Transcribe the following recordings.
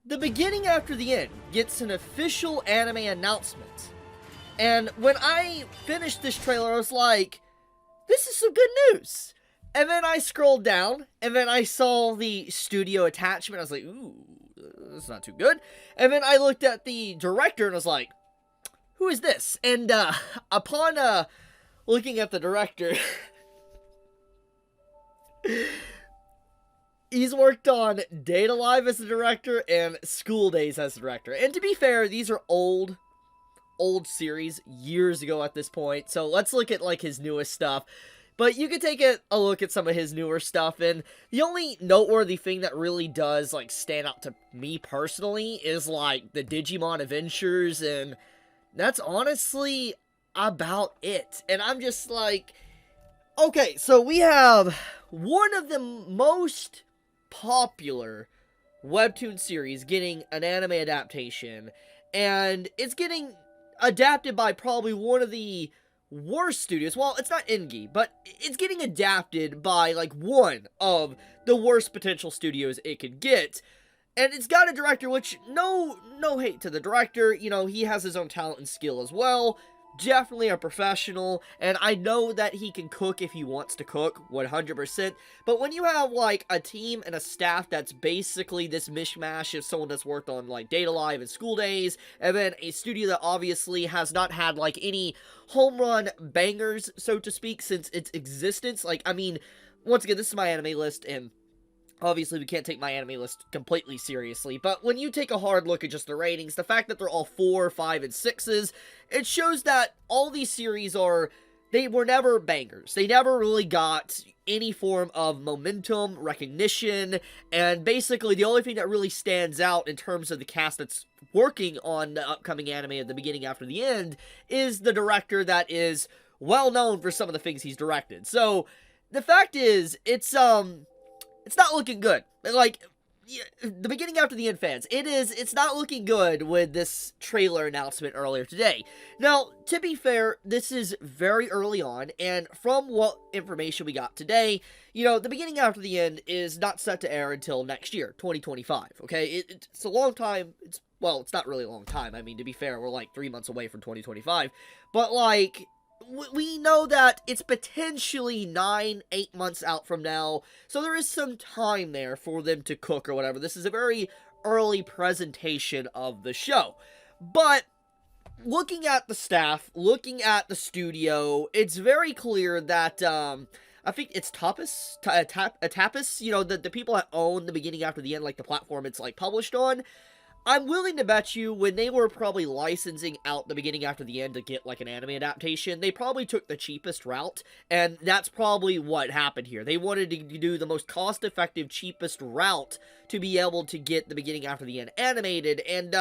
the beginning after the end gets an official anime announcement. And when I finished this trailer, I was like, this is some good news. And then I scrolled down, and then I saw the studio attachment. I was like, ooh, that's not too good. And then I looked at the director, and I was like, who is this? And upon looking at the director, he's worked on Date A Live as the director and School Days as the director. And to be fair, these are old series, years ago at this point. So let's look at, like, his newest stuff. But you can take a look at some of his newer stuff, and the only noteworthy thing that really does, like, stand out to me personally is, like, the Digimon Adventures, and that's honestly about it. And I'm just like, okay, so we have one of the most popular Webtoon series getting an anime adaptation, and it's getting adapted by probably one of the worst studios. Well, it's not Engi, but it's getting adapted by, like, one of the worst potential studios it could get. And it's got a director, which, no hate to the director, you know, he has his own talent and skill as well. Definitely a professional, and I know that he can cook if he wants to cook, 100%, but when you have, like, a team and a staff that's basically this mishmash of someone that's worked on, like, Date A Live and School Days, and then a studio that obviously has not had, like, any home run bangers, so to speak, since its existence, like, I mean, once again, this is my anime list, and obviously, we can't take my anime list completely seriously, but when you take a hard look at just the ratings, the fact that they're all 4, 5, and 6s, it shows that all these series they were never bangers. They never really got any form of momentum, recognition, and basically the only thing that really stands out in terms of the cast that's working on the upcoming anime at the beginning after the end is the director that is well known for some of the things he's directed. So, the fact is, it's not looking good. Like, the beginning after the end fans, it's not looking good with this trailer announcement earlier today. Now, to be fair, this is very early on, and from what information we got today, you know, the beginning after the end is not set to air until next year, 2025, okay? It's a long time. Well, it's not really a long time. I mean, to be fair, we're like 3 months away from 2025, but, like, we know that it's potentially 9-8 months out from now, so there is some time there for them to cook or whatever. This is a very early presentation of the show. But looking at the staff, looking at the studio, it's very clear that, I think it's Tapas, you know, the people that own the beginning after the end, like the platform it's, like, published on. I'm willing to bet you when they were probably licensing out the beginning after the end to get, like, an anime adaptation, they probably took the cheapest route, and that's probably what happened here. They wanted to do the most cost-effective, cheapest route to be able to get the beginning after the end animated, and,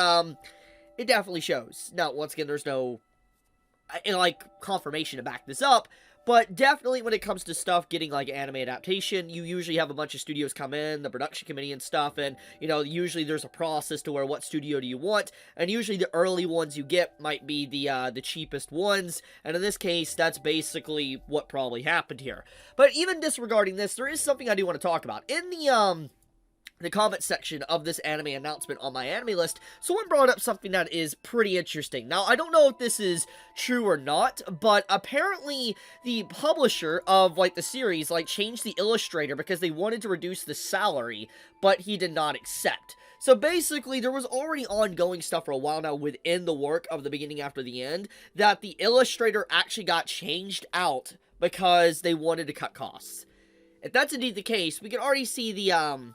it definitely shows. Now, once again, there's no, like, confirmation to back this up, but definitely when it comes to stuff getting, like, anime adaptation, you usually have a bunch of studios come in, the production committee and stuff, and, you know, usually there's a process to where what studio do you want, and usually the early ones you get might be the cheapest ones, and in this case, that's basically what probably happened here. But even disregarding this, there is something I do want to talk about. In the comment section of this anime announcement on my anime list, someone brought up something that is pretty interesting. Now, I don't know if this is true or not, but apparently the publisher of, like, the series, like, changed the illustrator because they wanted to reduce the salary, but he did not accept. So basically, there was already ongoing stuff for a while now within the work of the beginning after the end, that the illustrator actually got changed out because they wanted to cut costs. If that's indeed the case, we can already see the,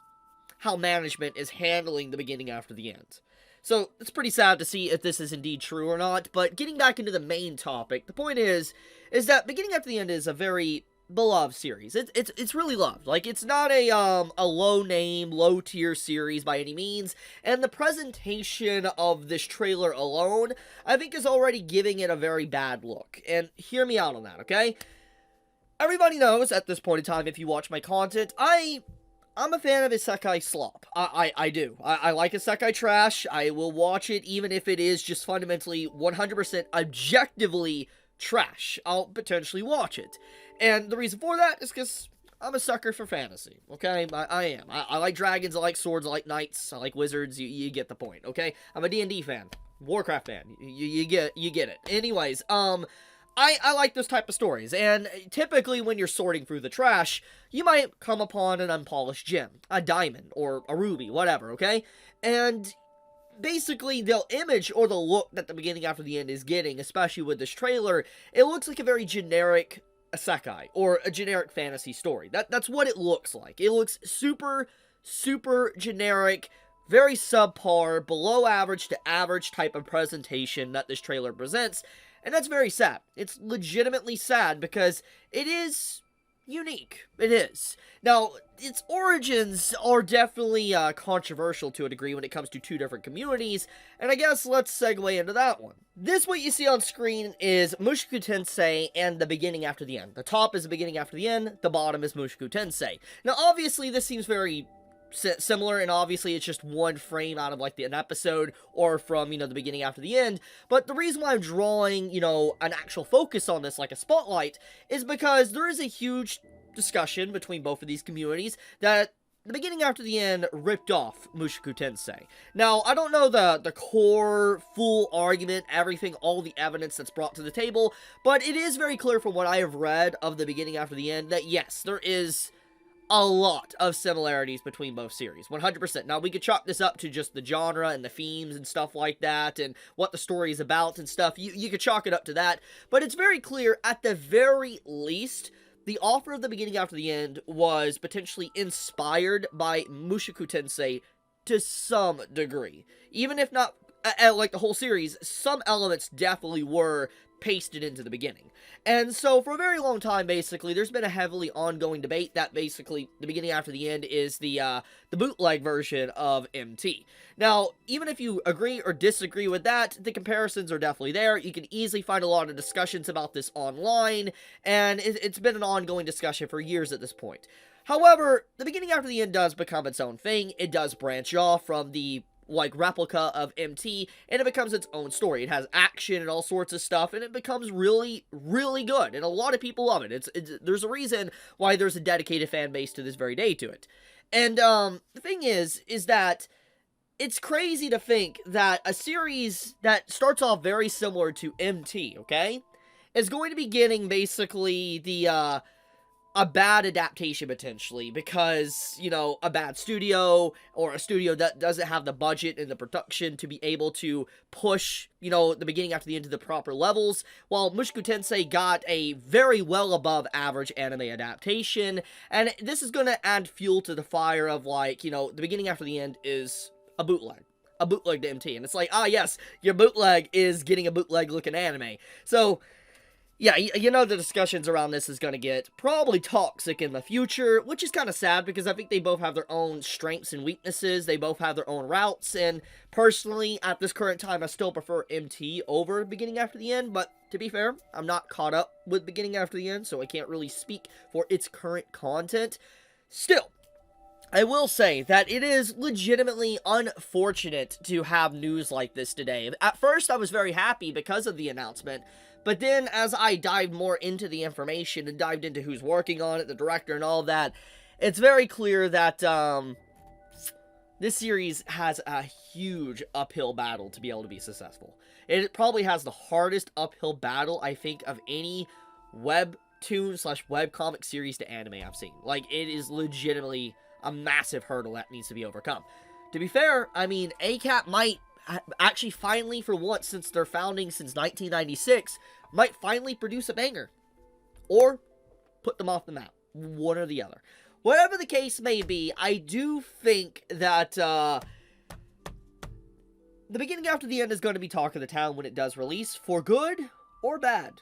how management is handling the beginning after the end. So, it's pretty sad to see if this is indeed true or not, but getting back into the main topic, the point is that beginning after the end is a very beloved series. It's really loved. Like, it's not a low-name, low-tier series by any means, and the presentation of this trailer alone, I think is already giving it a very bad look. And hear me out on that, okay? Everybody knows, at this point in time, if you watch my content, I'm a fan of isekai slop. I do. I like isekai trash. I will watch it even if it is just fundamentally 100% objectively trash. I'll potentially watch it. And the reason for that is because I'm a sucker for fantasy, okay? I am. I like dragons, I like swords, I like knights, I like wizards, you get the point, okay? I'm a D&D fan, Warcraft fan, you get it. Anyways, I like those type of stories, and typically when you're sorting through the trash, you might come upon an unpolished gem, a diamond, or a ruby, whatever, okay? And basically, the image or the look that the beginning after the end is getting, especially with this trailer, it looks like a very generic isekai, or a generic fantasy story. That's what it looks like. It looks super, super generic, very subpar, below average to average type of presentation that this trailer presents, and that's very sad. It's legitimately sad because it is unique. It is. Now, its origins are definitely controversial to a degree when it comes to two different communities, and I guess let's segue into that one. This, what you see on screen, is Mushoku Tensei and the beginning after the end. The top is the beginning after the end, the bottom is Mushoku Tensei. Now, obviously, this seems very similar, and obviously it's just one frame out of like an episode or from, the beginning after the end, but the reason why I'm drawing, an actual focus on this, like a spotlight, is because there is a huge discussion between both of these communities that the beginning after the end ripped off Mushoku Tensei. Now, I don't know the core, full argument, everything, all the evidence that's brought to the table, but it is very clear from what I have read of the beginning after the end that yes, there is a lot of similarities between both series, 100%. Now, we could chalk this up to just the genre and the themes and stuff like that, and what the story is about and stuff. You could chalk it up to that, but it's very clear, at the very least, the author of the beginning after the end was potentially inspired by Mushoku Tensei to some degree. Even if not, like the whole series, some elements definitely were pasted into the beginning. And so for a very long time, basically, there's been a heavily ongoing debate that basically the beginning after the end is the bootleg version of MT. Now, even if you agree or disagree with that, the comparisons are definitely there. You can easily find a lot of discussions about this online, and it's been an ongoing discussion for years at this point. However, the beginning after the end does become its own thing. It does branch off from the replica of MT, and it becomes its own story. It has action and all sorts of stuff, and it becomes really, really good, and a lot of people love it. There's a reason why there's a dedicated fan base to this very day to it. And the thing is that it's crazy to think that a series that starts off very similar to MT, okay, is going to be getting basically a bad adaptation, potentially, because, a bad studio, or a studio that doesn't have the budget and the production to be able to push, the beginning after the end to the proper levels, while Mushoku Tensei got a very well above average anime adaptation, and this is going to add fuel to the fire of, the beginning after the end is a bootleg to MT, and it's like, yes, your bootleg is getting a bootleg-looking anime. So yeah, the discussions around this is going to get probably toxic in the future, which is kind of sad because I think they both have their own strengths and weaknesses. They both have their own routes, and personally, at this current time, I still prefer MT over beginning after the end, but to be fair, I'm not caught up with beginning after the end, so I can't really speak for its current content. Still, I will say that it is legitimately unfortunate to have news like this today. At first, I was very happy because of the announcement, but then as I dived more into the information and dived into who's working on it, the director and all that, it's very clear that this series has a huge uphill battle to be able to be successful. It probably has the hardest uphill battle, I think, of any webtoon/webcomic series to anime I've seen. It is legitimately a massive hurdle that needs to be overcome. To be fair, I mean, ACAP might actually finally, for once since their founding since 1996, might finally produce a banger. Or put them off the map. One or the other. Whatever the case may be, I do think that the beginning after the end is going to be talk of the town when it does release, for good or bad.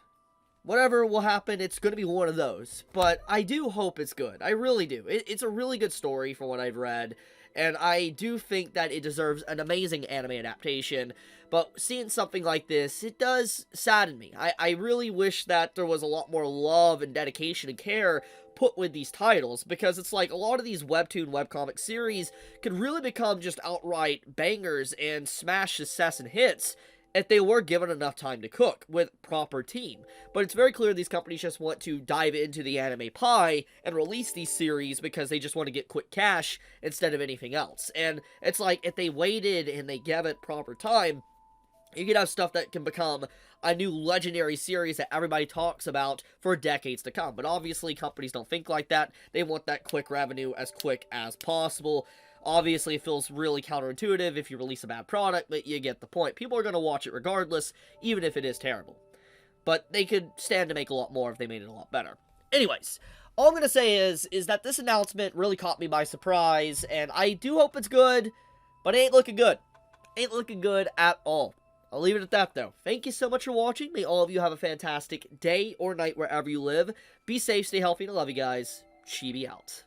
Whatever will happen, it's going to be one of those. But I do hope it's good. I really do. It's a really good story from what I've read. And I do think that it deserves an amazing anime adaptation. But seeing something like this, it does sadden me. I really wish that there was a lot more love and dedication and care put with these titles. Because it's like a lot of these webtoon webcomic series could really become just outright bangers and smash success and hits if they were given enough time to cook with proper team. But it's very clear these companies just want to dive into the anime pie and release these series because they just want to get quick cash instead of anything else. And it's like, if they waited and they gave it proper time, you could have stuff that can become a new legendary series that everybody talks about for decades to come. But obviously, companies don't think like that. They want that quick revenue as quick as possible. Obviously, it feels really counterintuitive if you release a bad product, but you get the point. People are going to watch it regardless, even if it is terrible. But they could stand to make a lot more if they made it a lot better. Anyways, all I'm going to say is that this announcement really caught me by surprise, and I do hope it's good, but it ain't looking good. Ain't looking good at all. I'll leave it at that, though. Thank you so much for watching. May all of you have a fantastic day or night wherever you live. Be safe, stay healthy, and I love you guys. Chibi out.